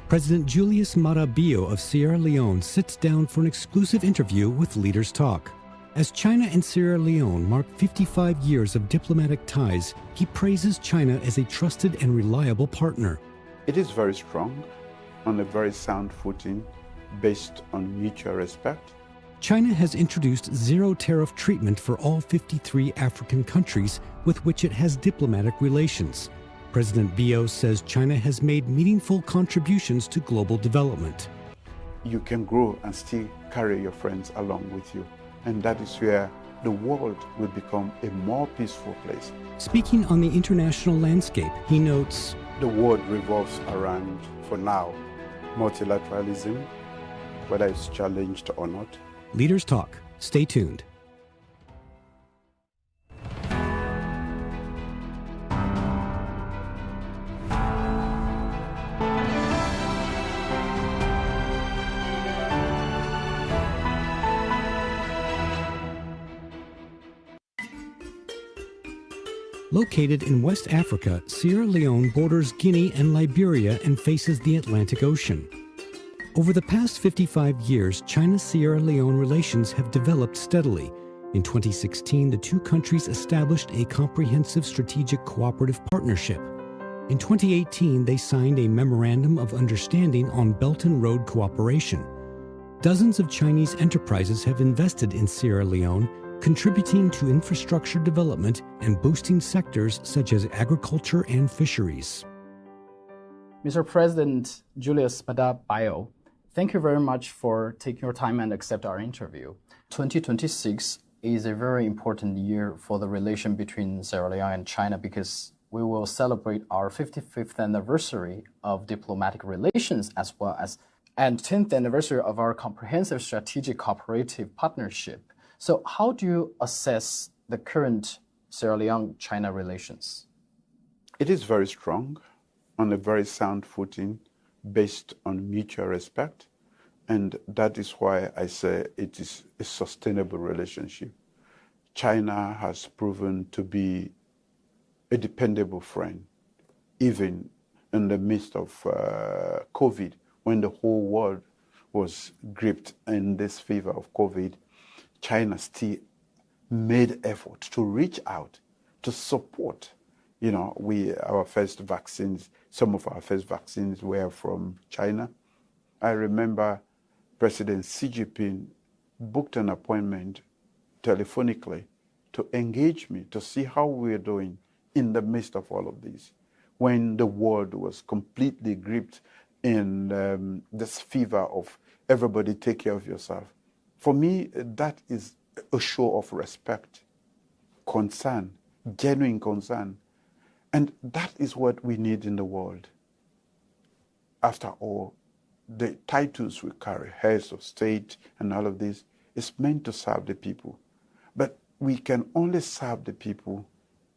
President Julius Maada of Sierra Leone sits down for an exclusive interview with Leaders Talk. As China and Sierra Leone mark 55 years of diplomatic ties, he praises China as a trusted and reliable partner. It is very strong, on a very sound footing, based on mutual respect. China has introduced zero-tariff treatment for all 53 African countries with which it has diplomatic relations. President Bio says China has made meaningful contributions to global development. You can grow and still carry your friends along with you. And that is where the world will become a more peaceful place. Speaking on the international landscape, he notes, the world revolves around, for now, multilateralism, whether it's challenged or not. Leaders Talk. Stay tuned. Located in West Africa, Sierra Leone borders Guinea and Liberia and faces the Atlantic Ocean. Over the past 55 years, China-Sierra Leone relations have developed steadily. In 2016, the two countries established a comprehensive strategic cooperative partnership. In 2018, they signed a Memorandum of Understanding on Belt and Road Cooperation. Dozens of Chinese enterprises have invested in Sierra Leone, contributing to infrastructure development and boosting sectors such as agriculture and fisheries. Mr. President Julius Maada Bio, thank you very much for taking your time and accept our interview. 2026 is a very important year for the relation between Sierra Leone and China because we will celebrate our 55th anniversary of diplomatic relations as well as and 10th anniversary of our comprehensive strategic cooperative partnership. So how do you assess the current Sierra Leone-China relations? It is very strong, on a very sound footing, based on mutual respect. And that is why I say it is a sustainable relationship. China has proven to be a dependable friend, even in the midst of COVID, when the whole world was gripped in this fever of COVID. China still made effort to reach out, to support. You know, our first vaccines, some of our first vaccines were from China. I remember President Xi Jinping booked an appointment telephonically to engage me, to see how we were doing in the midst of all of this, when the world was completely gripped in this fever of everybody take care of yourself. For me, that is a show of respect, concern, genuine concern. And that is what we need in the world. After all, the titles we carry, heads of state and all of this, is meant to serve the people. But we can only serve the people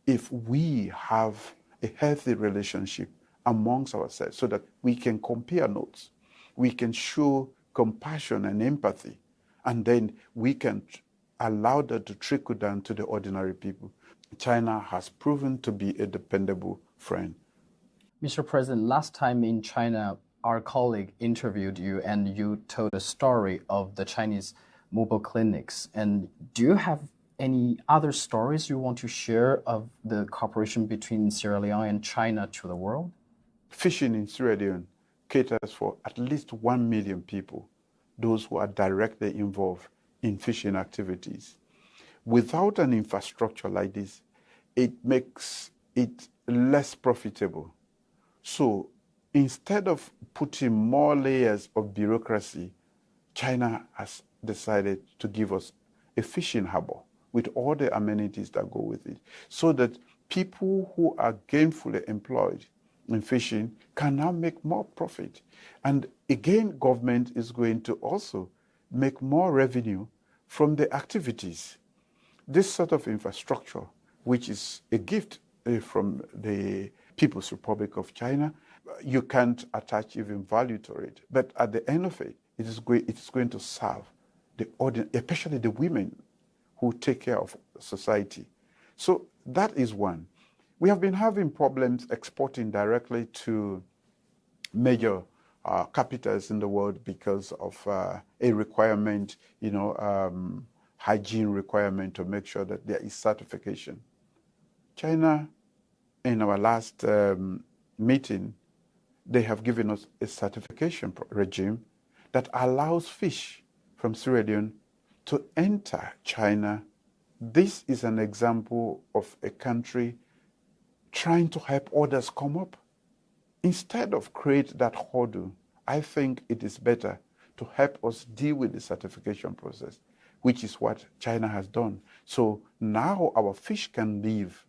if we have a healthy relationship amongst ourselves so that we can compare notes, we can show compassion and empathy, and then we can allow that to trickle down to the ordinary people. China has proven to be a dependable friend. Mr. President, last time in China, our colleague interviewed you and you told a story of the Chinese mobile clinics. And do you have any other stories you want to share of the cooperation between Sierra Leone and China to the world? Fishing in Sierra Leone caters for at least 1 million people, those who are directly involved in fishing activities. Without an infrastructure like this, it makes it less profitable. So instead of putting more layers of bureaucracy, China has decided to give us a fishing harbor with all the amenities that go with it, so that people who are gainfully employed in fishing can now make more profit. And again, government is going to also make more revenue from the activities. This sort of infrastructure, which is a gift from the People's Republic of China, you can't attach even value to it. But at the end of it, it is going to serve the audience, especially the women who take care of society. So that is one. We have been having problems exporting directly to major capitals in the world because of a requirement, hygiene requirement to make sure that there is certification. China, in our last meeting, they have given us a certification regime that allows fish from Sierra Leone to enter China. This is an example of a country trying to help others come up. Instead of create that hurdle, I think it is better to help us deal with the certification process, which is what China has done. So now our fish can leave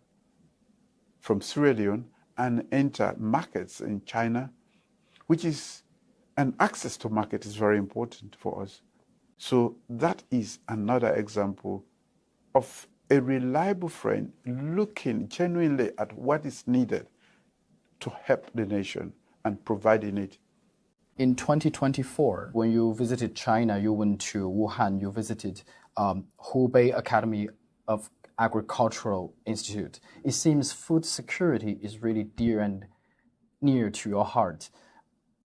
from Sierra Leone and enter markets in China, which is, and access to market is very important for us. So that is another example of a reliable friend looking genuinely at what is needed to help the nation and providing it. In 2024, when you visited China, you went to Wuhan, you visited Hubei Academy of Agricultural Institute. It seems food security is really dear and near to your heart.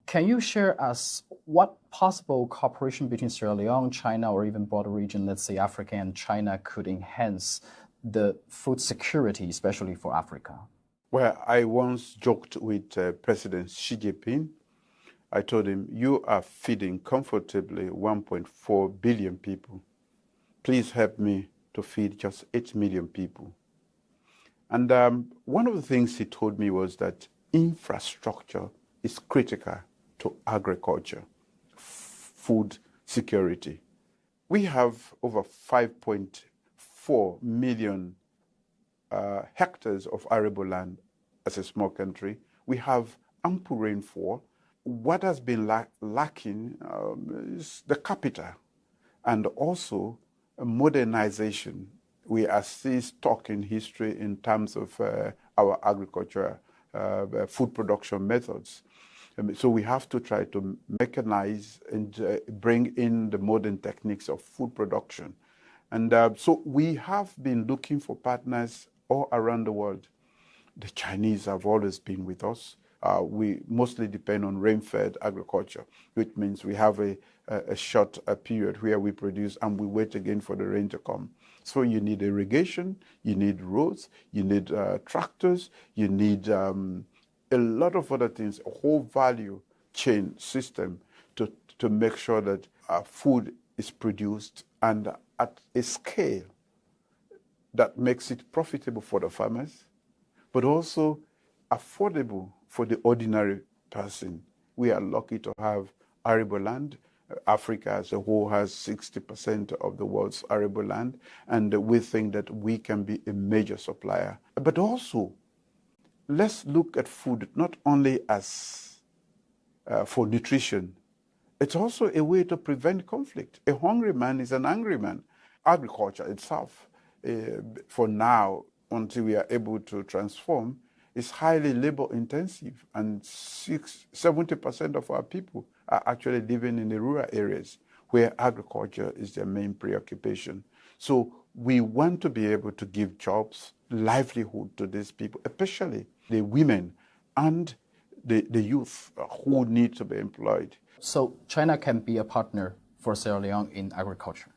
Can you share us what possible cooperation between Sierra Leone, China, or even broader region, let's say Africa and China, could enhance the food security, especially for Africa? Well, I once joked with President Xi Jinping. I told him, you are feeding comfortably 1.4 billion people. Please help me to feed just 8 million people. And one of the things he told me was that infrastructure is critical to agriculture, food security. We have over 5.4 million hectares of arable land as a small country. We have ample rainfall. What has been lacking is the capital and also modernization. We are still stuck in history in terms of our agriculture, food production methods. So we have to try to mechanize and bring in the modern techniques of food production. And so we have been looking for partners all around the world. The Chinese have always been with us. We mostly depend on rain-fed agriculture, which means we have a short period where we produce and we wait again for the rain to come. So you need irrigation, you need roads, you need tractors, you need a lot of other things, a whole value chain system to make sure that food is produced and at a scale that makes it profitable for the farmers, but also affordable for the ordinary person. We are lucky to have arable land. Africa as a whole has 60% of the world's arable land, and we think that we can be a major supplier. But also, let's look at food not only as for nutrition, it's also a way to prevent conflict. A hungry man is an angry man. Agriculture itself, for now, until we are able to transform, is highly labor intensive, and 70% of our people are actually living in the rural areas where agriculture is their main preoccupation. So we want to be able to give jobs, livelihood to these people, especially the women and the youth who need to be employed. So China can be a partner for Sierra Leone in agriculture?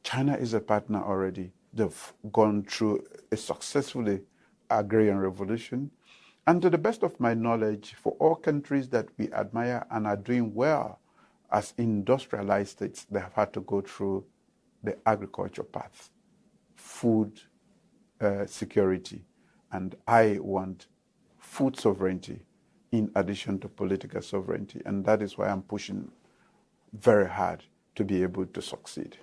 China is a partner already. They've gone through a successful agrarian revolution. And to the best of my knowledge, for all countries that we admire and are doing well as industrialized states, they have had to go through the agriculture path, food security. And I want food sovereignty in addition to political sovereignty. And that is why I'm pushing very hard to be able to succeed.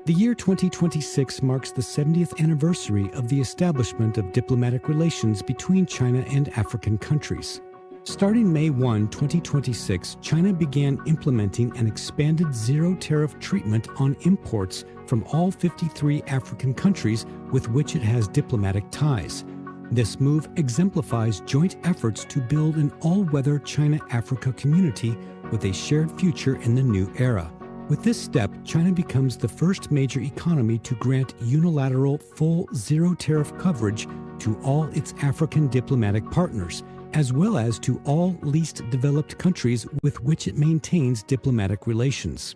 The year 2026 marks the 70th anniversary of the establishment of diplomatic relations between China and African countries. Starting May 1, 2026, China began implementing an expanded zero-tariff treatment on imports from all 53 African countries with which it has diplomatic ties. This move exemplifies joint efforts to build an all-weather China-Africa community with a shared future in the new era. With this step, China becomes the first major economy to grant unilateral full zero-tariff coverage to all its African diplomatic partners, as well as to all least developed countries with which it maintains diplomatic relations.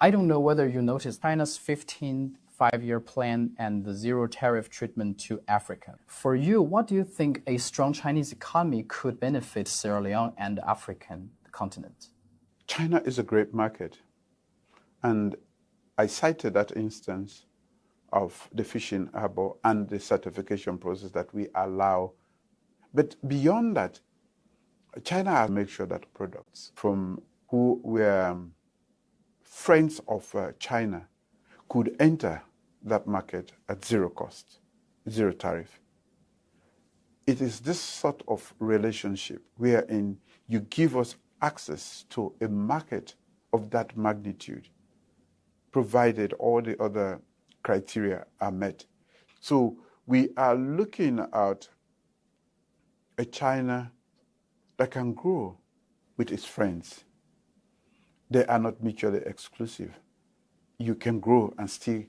I don't know whether you noticed China's 15th five-year plan and the zero tariff treatment to Africa. For you, what do you think a strong Chinese economy could benefit Sierra Leone and the African continent? China is a great market. And I cited that instance of the fishing harbor and the certification process that we allow. But beyond that, China has to make sure that products from who were friends of China could enter that market at zero cost, zero tariff. It is this sort of relationship wherein you give us access to a market of that magnitude, provided all the other criteria are met. So we are looking at a China that can grow with its friends. They are not mutually exclusive. You can grow and still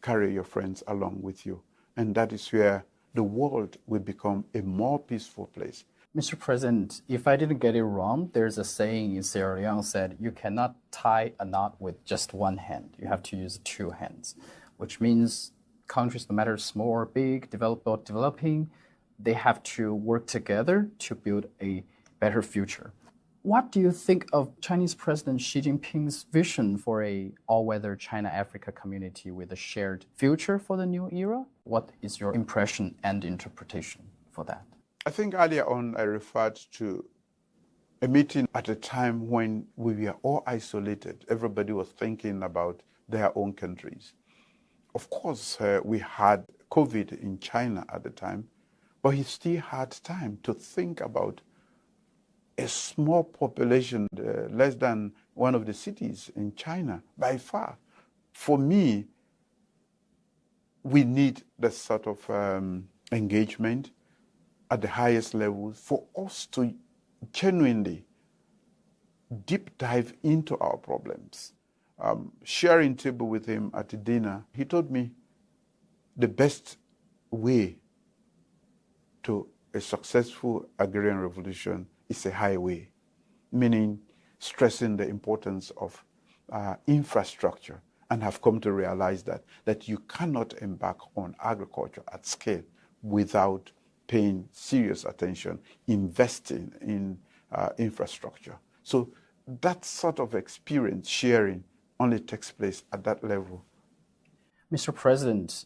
carry your friends along with you. And that is where the world will become a more peaceful place. Mr. President, if I didn't get it wrong, there's a saying in Sierra Leone said, you cannot tie a knot with just one hand. You have to use two hands, which means countries, no matter small or big, developed or developing, they have to work together to build a better future. What do you think of Chinese President Xi Jinping's vision for a all-weather China-Africa community with a shared future for the new era? What is your impression and interpretation for that? I think earlier on I referred to a meeting at a time when we were all isolated. Everybody was thinking about their own countries. Of course, we had COVID in China at the time, but he still had time to think about a small population, less than one of the cities in China, by far. For me, we need that sort of engagement at the highest levels for us to genuinely deep dive into our problems. Sharing table with him at dinner, he told me the best way to a successful agrarian revolution is a highway, meaning stressing the importance of infrastructure, and have come to realize that you cannot embark on agriculture at scale without paying serious attention, investing in infrastructure. So that sort of experience sharing only takes place at that level. Mr. President,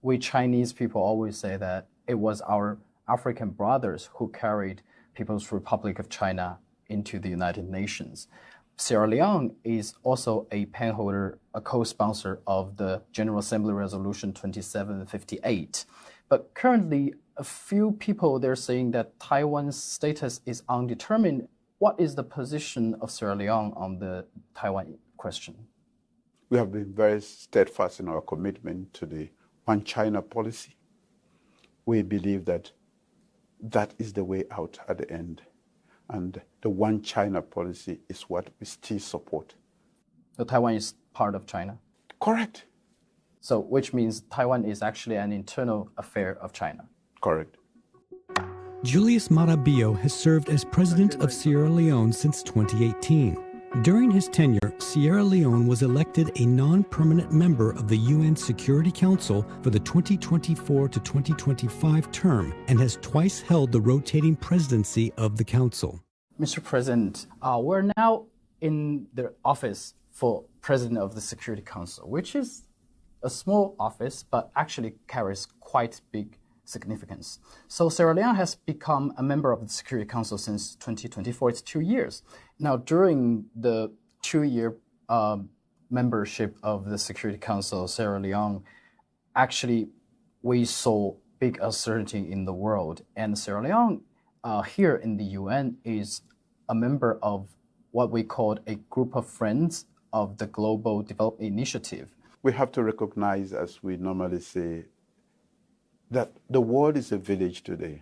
we Chinese people always say that it was our African brothers who carried People's Republic of China into the United Nations. Sierra Leone is also a pen holder, a co-sponsor of the General Assembly Resolution 2758. But currently, a few people, they're saying that Taiwan's status is undetermined. What is the position of Sierra Leone on the Taiwan question? We have been very steadfast in our commitment to the One China policy. We believe that that is the way out at the end. And the One China policy is what we still support. So Taiwan is part of China? Correct. So which means Taiwan is actually an internal affair of China? Correct. Julius Maada has served as president of Sierra Leone since 2018. During his tenure, Sierra Leone was elected a non-permanent member of the UN Security Council for the 2024 to 2025 term and has twice held the rotating presidency of the council. Mr. President, we're now in the office for President of the Security Council, which is a small office, but actually carries quite big significance. So Sierra Leone has become a member of the Security Council since 2024. It's 2 years. Now, during the 2-year membership of the Security Council, Sierra Leone, actually, we saw big uncertainty in the world. And Sierra Leone, here in the UN, is a member of what we call a group of friends of the Global Development Initiative. We have to recognize, as we normally say, that the world is a village today.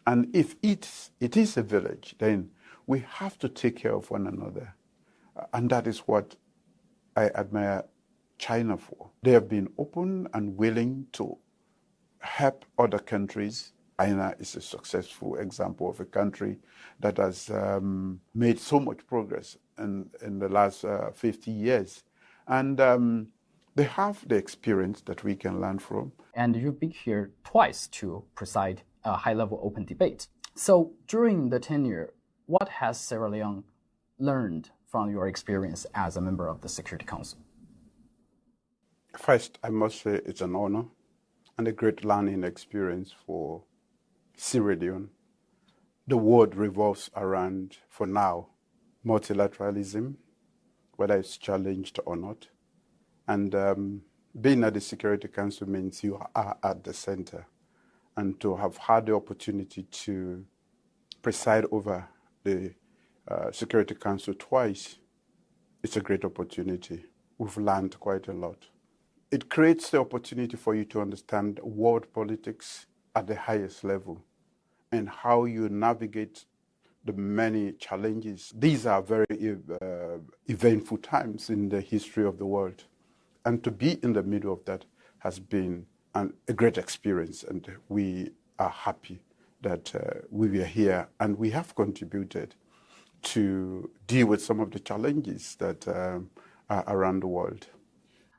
And if it is a village, then we have to take care of one another. And that is what I admire China for. They have been open and willing to help other countries China is a successful example of a country that has made so much progress in the last 50 years. And they have the experience that we can learn from. And you've been here twice to preside a high-level open debate. So during the tenure, what has Sierra Leone learned from your experience as a member of the Security Council? First, I must say it's an honor and a great learning experience for Sierra Leone. The world revolves around, for now, multilateralism, whether it's challenged or not. And being at the Security Council means you are at the center. And to have had the opportunity to preside over the Security Council twice, it's a great opportunity. We've learned quite a lot. It creates the opportunity for you to understand world politics at the highest level and how you navigate the many challenges. These are very eventful times in the history of the world. And to be in the middle of that has been a great experience, and we are happy that we were here and we have contributed to deal with some of the challenges that are around the world.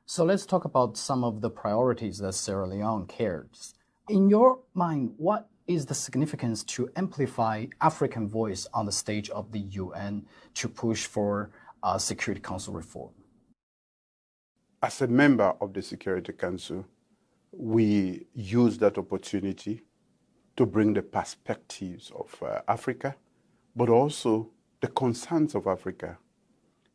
So let's talk about some of the priorities that Sierra Leone cares. In your mind, what is the significance to amplify African voice on the stage of the UN to push for Security Council reform? As a member of the Security Council, we use that opportunity to bring the perspectives of Africa, but also the concerns of Africa.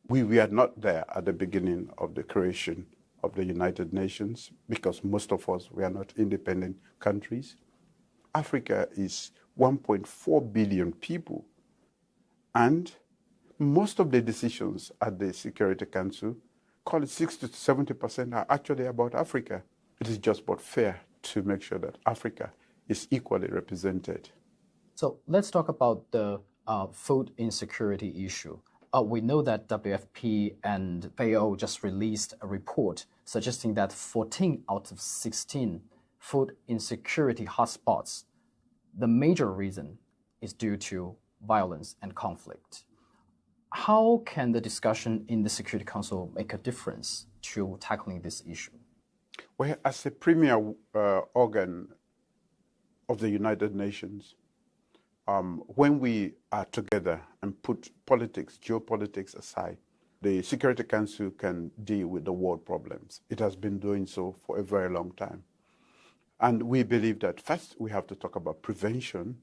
We were not there at the beginning of the creation of the United Nations because most of us were not independent countries. Africa is 1.4 billion people, and most of the decisions at the Security Council, call it 60 to 70%, are actually about Africa. It is just but fair to make sure that Africa is equally represented. So let's talk about the food insecurity issue. We know that WFP and FAO just released a report suggesting that 14 out of 16 food insecurity hotspots, the major reason is due to violence and conflict. How can the discussion in the Security Council make a difference to tackling this issue? Well, as a premier organ of the United Nations, when we are together and put politics, geopolitics aside, the Security Council can deal with the world problems. It has been doing so for a very long time. And we believe that first we have to talk about prevention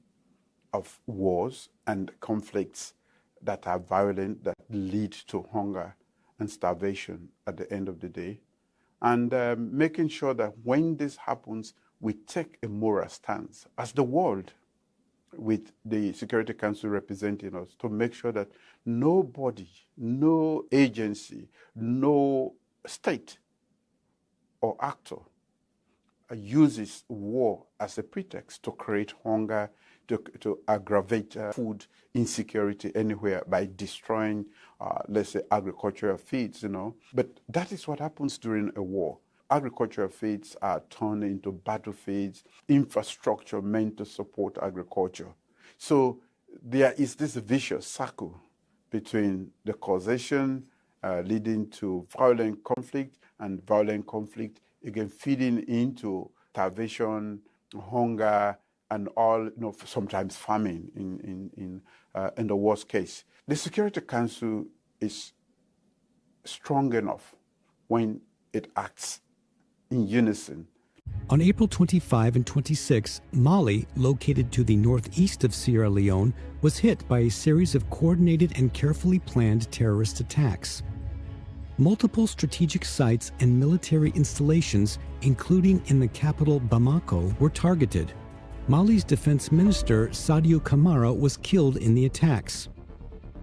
of wars and conflicts that are violent, that lead to hunger and starvation at the end of the day. And making sure that when this happens, we take a moral stance as the world, with the Security Council representing us, to make sure that nobody, no agency, no state or actor uses war as a pretext to create hunger, to aggravate food insecurity anywhere by destroying, let's say, agricultural fields, But that is what happens during a war. Agricultural fields are turned into battlefields, infrastructure meant to support agriculture. So there is this vicious circle between the causation leading to violent conflict and violent conflict, again feeding into starvation, hunger, and all, sometimes famine in the worst case. The Security Council is strong enough when it acts in unison. On April 25 and 26, Mali, located to the northeast of Sierra Leone, was hit by a series of coordinated and carefully planned terrorist attacks. Multiple strategic sites and military installations, including in the capital Bamako, were targeted. Mali's defense minister, Sadio Kamara, was killed in the attacks.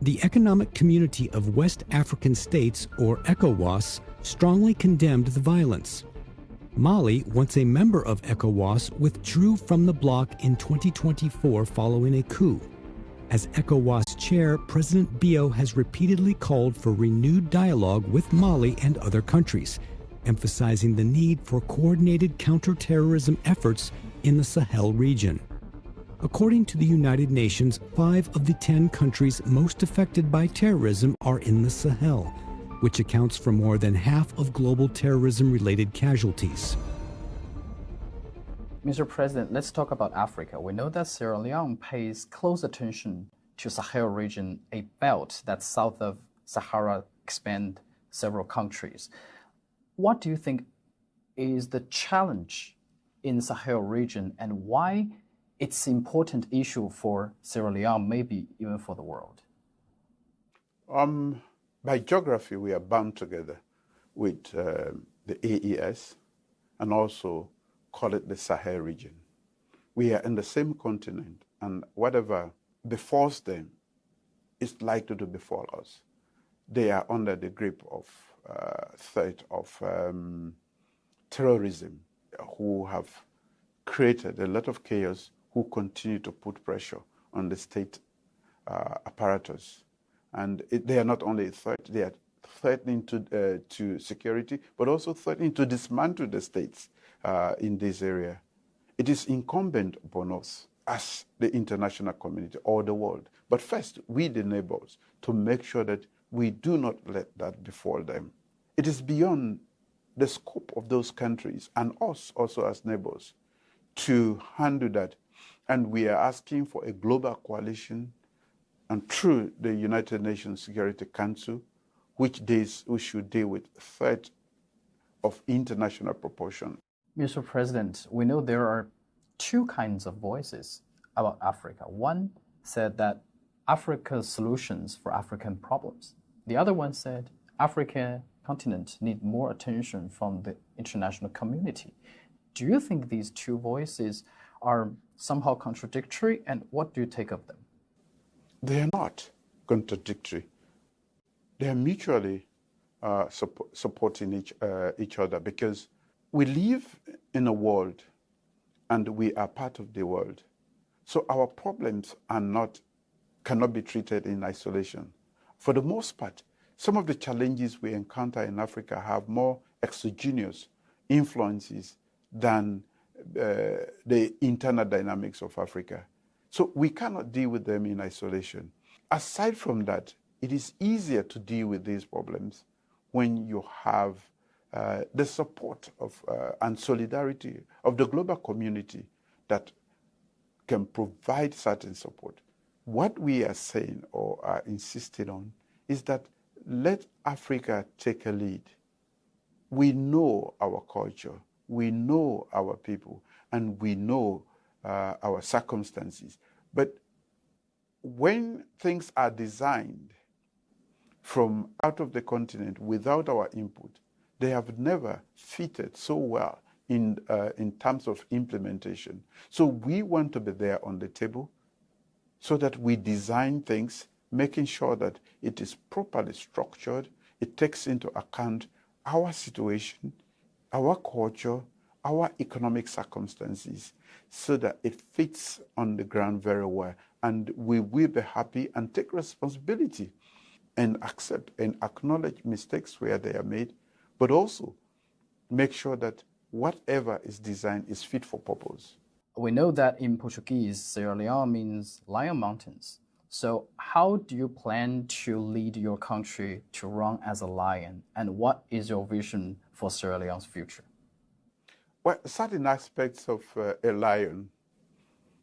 The Economic Community of West African States, or ECOWAS, strongly condemned the violence. Mali, once a member of ECOWAS, withdrew from the bloc in 2024 following a coup. As ECOWAS chair, President Bio has repeatedly called for renewed dialogue with Mali and other countries, emphasizing the need for coordinated counterterrorism efforts in the Sahel region. According to the United Nations, 5 of the 10 countries most affected by terrorism are in the Sahel, which accounts for more than half of global terrorism-related casualties. Mr. President, let's talk about Africa. We know that Sierra Leone pays close attention to Sahel region, a belt that south of Sahara expands several countries. What do you think is the challenge in Sahel region and why it's an important issue for Sierra Leone, maybe even for the world? By geography, we are bound together with the AES and also call it the Sahel region. We are in the same continent, and whatever befalls them is likely to befall us. They are under the grip of threat of terrorism, who have created a lot of chaos, who continue to put pressure on the state apparatus. And they are not only a threat, they are threatening to security, but also threatening to dismantle the states in this area. It is incumbent upon us as the international community or the world, but first, we the neighbors, to make sure that we do not let that befall them. It is beyond the scope of those countries and us also as neighbors to handle that. And we are asking for a global coalition and through the United Nations Security Council, which we should deal with threat of international proportion. Mr. President, we know there are 2 kinds of voices about Africa. One said that Africa's solutions for African problems. The other one said African continent need more attention from the international community. Do you think these 2 voices are somehow contradictory, and what do you take of them? They are not contradictory. They are mutually supporting each other, because we live in a world and we are part of the world. So our problems cannot be treated in isolation. For the most part, some of the challenges we encounter in Africa have more exogenous influences than the internal dynamics of Africa. So we cannot deal with them in isolation. Aside from that, it is easier to deal with these problems when you have the support of and solidarity of the global community that can provide certain support. What we are saying or are insisting on is that let Africa take a lead. We know our culture, we know our people, and we know our circumstances. But when things are designed from out of the continent without our input, they have never fitted so well in terms of implementation. So we want to be there on the table so that we design things, making sure that it is properly structured, it takes into account our situation, our culture, our economic circumstances, so that it fits on the ground very well. And we will be happy and take responsibility and accept and acknowledge mistakes where they are made, but also make sure that whatever is designed is fit for purpose. We know that in Portuguese, Sierra Leone means Lion Mountains. So how do you plan to lead your country to run as a lion? And what is your vision for Sierra Leone's future? Well, certain aspects of a lion,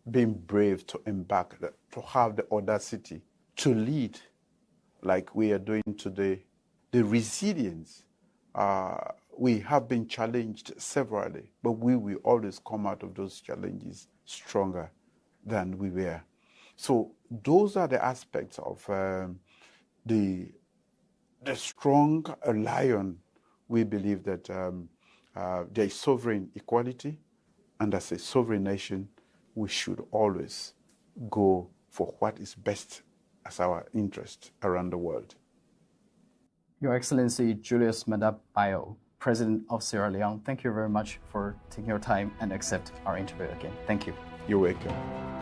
being brave to embark, to have the audacity to lead like we are doing today, the resilience. We have been challenged severally, but we will always come out of those challenges stronger than we were. So those are the aspects of the strong lion. We believe that there is sovereign equality, and as a sovereign nation, we should always go for what is best as our interest around the world. Your Excellency Julius Maada Bio, President of Sierra Leone, thank you very much for taking your time and accept our interview again. Thank you. You're welcome.